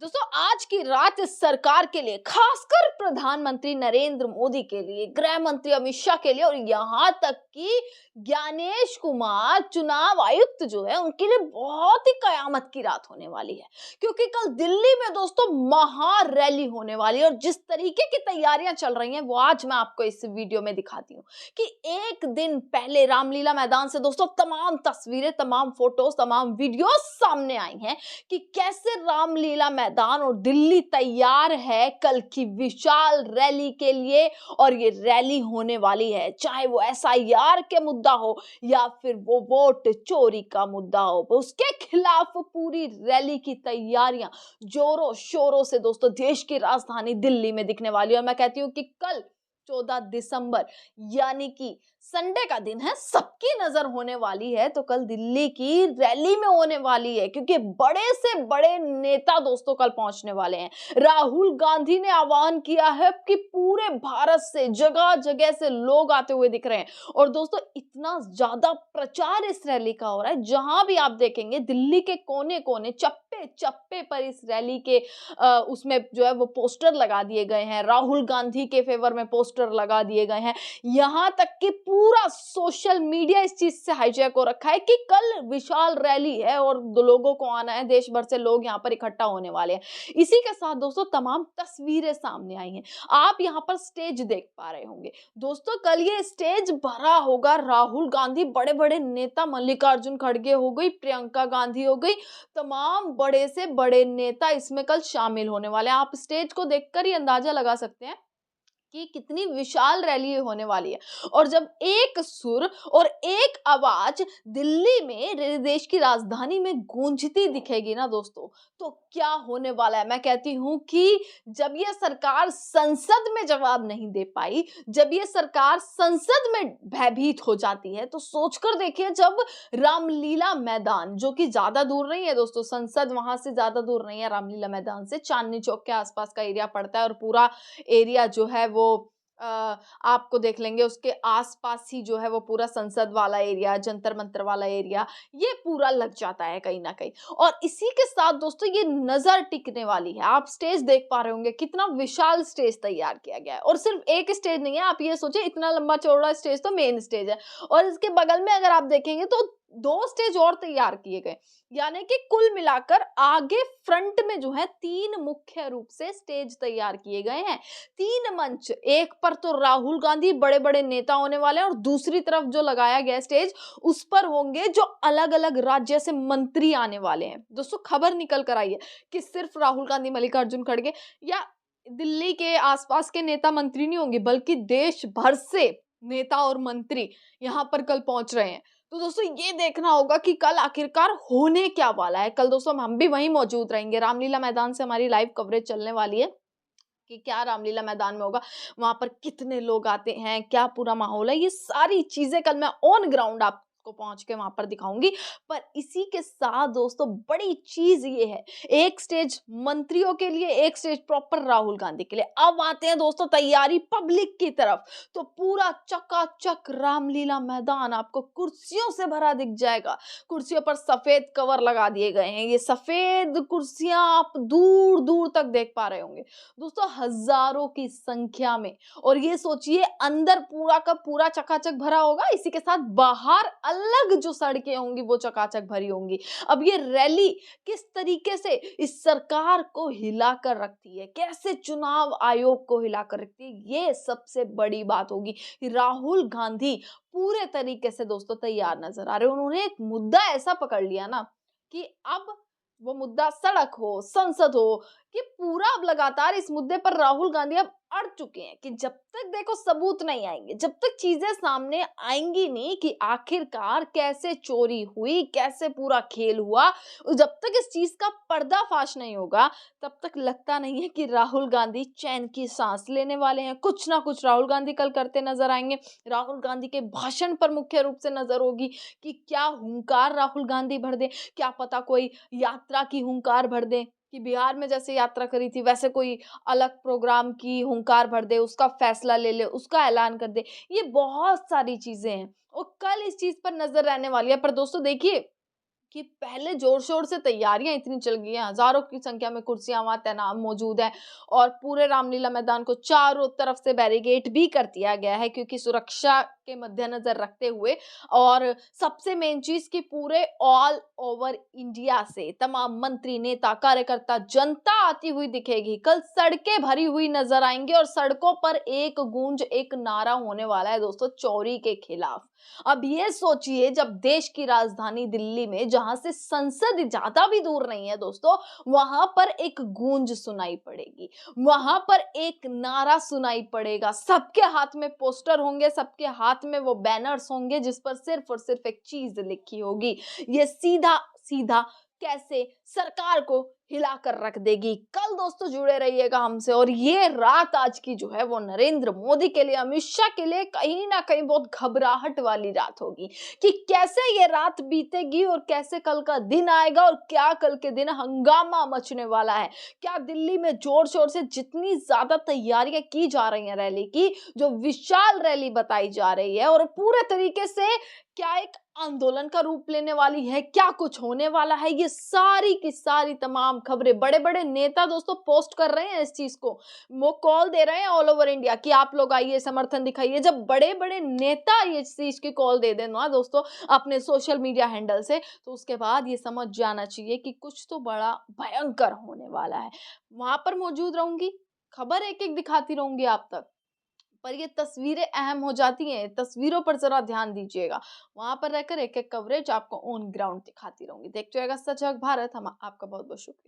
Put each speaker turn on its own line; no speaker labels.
दोस्तों आज की रात इस सरकार के लिए, खासकर प्रधानमंत्री नरेंद्र मोदी के लिए, गृह मंत्री अमित शाह के लिए और यहाँ तक कि ज्ञानेश कुमार चुनाव आयुक्त जो है उनके लिए बहुत ही कयामत की रात होने वाली है। क्योंकि कल दिल्ली में दोस्तों महा रैली होने वाली है और जिस तरीके की तैयारियां चल रही हैं वो आज मैं आपको इस वीडियो में दिखाती हूँ कि एक दिन पहले रामलीला मैदान से दोस्तों तमाम तस्वीरें, तमाम फोटोज, तमाम वीडियोस सामने आई हैं कि कैसे रामलीला मैदान और दिल्ली तैयार है कल की विशाल रैली के लिए। और ये रैली होने वाली है, चाहे वो एसआईआर के मुद्दा हो या फिर वो वोट चोरी का मुद्दा हो, उसके खिलाफ पूरी रैली की तैयारियां जोरों शोरों से दोस्तों देश की राजधानी दिल्ली में दिखने वाली है। और मैं कहती हूँ कि कल 14 दिसंबर यानी कि संडे का दिन है, सबकी नजर होने वाली है तो कल दिल्ली की रैली में होने वाली है। क्योंकि बड़े से बड़े नेता दोस्तों कल पहुंचने वाले हैं। राहुल गांधी ने आह्वान किया है कि पूरे भारत से जगह जगह से लोग आते हुए दिख रहे हैं। और दोस्तों इतना ज्यादा प्रचार इस रैली का हो रहा है, जहां भी आप देखेंगे दिल्ली के कोने कोने, चप्पे चप्पे पर इस रैली के उसमें जो है वो पोस्टर लगा दिए गए हैं, राहुल गांधी के फेवर में पोस्टर लगा दिए गए हैं। यहां तक कि पूरा सोशल मीडिया इस चीज से हाईजैक हो रखा है कि कल विशाल रैली है और लोगों को आना है, देश भर से लोग यहां पर इकट्ठा होने वाले हैं। इसी के साथ दोस्तों तमाम तस्वीरें सामने आई हैं। आप यहां पर स्टेज देख पा रहे होंगे दोस्तों, कल ये स्टेज भरा होगा। राहुल गांधी, बड़े बड़े नेता, मल्लिकार्जुन खड़गे हो गई, प्रियंका गांधी हो गई, तमाम बड़े से बड़े नेता इसमें कल शामिल होने वाले हैं। आप स्टेज को देखकर ही अंदाजा लगा सकते हैं कि कितनी विशाल रैली होने वाली है। और जब एक सुर और एक आवाज दिल्ली में, देश की राजधानी में गूंजती दिखेगी ना दोस्तों, तो क्या होने वाला है। मैं कहती हूं कि जब ये सरकार संसद में जवाब नहीं दे पाई, जब ये सरकार संसद में भयभीत हो जाती है, तो सोचकर देखिए जब रामलीला मैदान, जो कि ज्यादा दूर नहीं है दोस्तों, संसद वहां से ज्यादा दूर नहीं है, रामलीला मैदान से चांदनी चौक के आसपास का एरिया पड़ता है और पूरा एरिया जो है वो आपको देख लेंगे उसके आसपास ही जो है वो पूरा संसद वाला एरिया, जंतर मंतर वाला एरिया, ये पूरा लग जाता है कहीं ना कहीं। और इसी के साथ दोस्तों ये नजर टिकने वाली है। आप स्टेज देख पा रहे होंगे, कितना विशाल स्टेज तैयार किया गया है। और सिर्फ एक स्टेज नहीं है, आप ये सोचिए इतना लंबा चौड़ा स्टेज तो मेन स्टेज है और इसके बगल में अगर आप देखेंगे तो दो स्टेज और तैयार किए गए। यानी कि कुल मिलाकर आगे फ्रंट में जो है तीन मुख्य रूप से स्टेज तैयार किए गए हैं, तीन मंच। एक पर तो राहुल गांधी, बड़े बड़े नेता होने वाले हैं और दूसरी तरफ जो लगाया गया स्टेज उस पर होंगे जो अलग अलग राज्य से मंत्री आने वाले हैं। दोस्तों खबर निकल कर आई है कि सिर्फ राहुल गांधी, मल्लिकार्जुन खड़गे या दिल्ली के आसपास के नेता मंत्री नहीं होंगे, बल्कि देश भर से नेता और मंत्री यहां पर कल पहुंच रहे हैं। तो दोस्तों ये देखना होगा कि कल आखिरकार होने क्या वाला है। कल दोस्तों हम भी वहीं मौजूद रहेंगे, रामलीला मैदान से हमारी लाइव कवरेज चलने वाली है कि क्या रामलीला मैदान में होगा, वहां पर कितने लोग आते हैं, क्या पूरा माहौल है, ये सारी चीजें कल मैं ऑन ग्राउंड आपको पहुंच के वहां पर दिखाऊंगी। पर इसी के साथ दोस्तों बड़ी चीज ये है, एक स्टेज मंत्रियों के लिए, एक स्टेज प्रॉपर राहुल गांधी के लिए। अब आते हैं दोस्तों तैयारी पब्लिक की तरफ, तो पूरा चकाचक रामलीला मैदान आपको कुर्सियों से भरा दिख जाएगा। कुर्सियों पर सफेद कवर लगा दिए गए हैं, ये सफेद कुर्सियां आप दूर दूर तक देख पा रहे होंगे दोस्तों, हजारों की संख्या में। और ये सोचिए अंदर पूरा का पूरा चकाचक भरा होगा, इसी के साथ बाहर अलग जो सड़कें होंगी वो चकाचक भरी होंगी। अब ये रैली किस तरीके से इस सरकार को हिलाकर रखती है, कैसे चुनाव आयोग को हिलाकर रखती है, ये सबसे बड़ी बात होगी। राहुल गांधी पूरे तरीके से दोस्तों तैयार नजर आ रहे हैं। उन्होंने एक मुद्दा ऐसा पकड़ लिया ना कि अब वो मुद्दा सड़क हो, संसद हो, कि पूरा अब लगातार इस मुद्दे पर राहुल गांधी अब अड़ चुके हैं कि जब तक देखो सबूत नहीं आएंगे, जब तक चीजें सामने आएंगी नहीं कि आखिरकार कैसे चोरी हुई, कैसे पूरा खेल हुआ, जब तक इस चीज का पर्दाफाश नहीं होगा, तब तक लगता नहीं है कि राहुल गांधी चैन की सांस लेने वाले हैं। कुछ ना कुछ राहुल गांधी कल करते नजर आएंगे। राहुल गांधी के भाषण पर मुख्य रूप से नजर होगी कि क्या हुंकार राहुल गांधी भर दे, क्या पता कोई यात्रा की हुंकार भर दे कि बिहार में जैसे यात्रा करी थी वैसे कोई अलग प्रोग्राम की हुंकार भर दे, उसका फैसला ले ले, उसका ऐलान कर दे। ये बहुत सारी चीजें हैं और कल इस चीज पर नजर रहने वाली है। पर दोस्तों देखिए कि पहले जोर-शोर से तैयारियाँ इतनी चल गई हैं, हज़ारों की संख्या में कुर्सियाँ वहाँ तैनात मौजूद हैं और पूरे रामलीला मैदान को चारों तरफ से बैरिकेड भी कर दिया गया है क्योंकि सुरक्षा के मद्देनज़र रखते हुए। और सबसे मेन चीज़ कि पूरे ऑल ओवर इंडिया से तमाम मंत्री, नेता, कार्यकर्ता, जनता आती हुई दिखेगी। कल सड़कें भरी हुई नज़र आएँगी और सड़कों पर एक गूंज, एक नारा होने वाला है दोस्तों चोरी के खिलाफ। अब ये सोचिए जब देश की राजधानी दिल्ली में जहां से संसद ज्यादा भी दूर नहीं है दोस्तों, वहां पर एक गूंज सुनाई पड़ेगी, वहां पर एक नारा सुनाई पड़ेगा, सबके हाथ में पोस्टर होंगे, सबके हाथ में वो बैनर्स होंगे जिस पर सिर्फ और सिर्फ एक चीज लिखी होगी, ये सीधा सीधा कैसे सरकार को हिलाकर रख देगी। कल दोस्तों जुड़े रहिएगा हमसे और ये रात आज की जो है वो नरेंद्र मोदी के लिए, अमित शाह के लिए कहीं ना कहीं बहुत घबराहट वाली रात होगी कि कैसे ये रात बीतेगी और कैसे कल का दिन आएगा और क्या कल के दिन हंगामा मचने वाला है। क्या दिल्ली में जोर शोर से जितनी ज्यादा तैयारियां की जा रही हैं रैली की, जो विशाल रैली बताई जा रही है और पूरे तरीके से क्या एक आंदोलन का रूप लेने वाली है, क्या कुछ होने वाला है, ये सारी की सारी तमाम खबरें बड़े बड़े नेता दोस्तों पोस्ट कर रहे हैं इस चीज को, वो कॉल दे रहे हैं ऑल ओवर इंडिया कि आप लोग आइए, समर्थन दिखाइए। जब बड़े बड़े नेता ये चीज की कॉल दे दें ना दोस्तों अपने सोशल मीडिया हैंडल से, तो उसके बाद ये समझ जाना चाहिए कि कुछ तो बड़ा भयंकर होने वाला है। वहां पर मौजूद रहूंगी, खबर एक एक दिखाती रहूंगी आप तक, पर ये तस्वीरें अहम हो जाती हैं, तस्वीरों पर ज़रा ध्यान दीजिएगा। वहाँ पर रहकर एक-एक कवरेज आपको ऑन ग्राउंड दिखाती रहूँगी। देखते रहिएगा सजग भारत। हम आपका बहुत-बहुत शुक्रिया।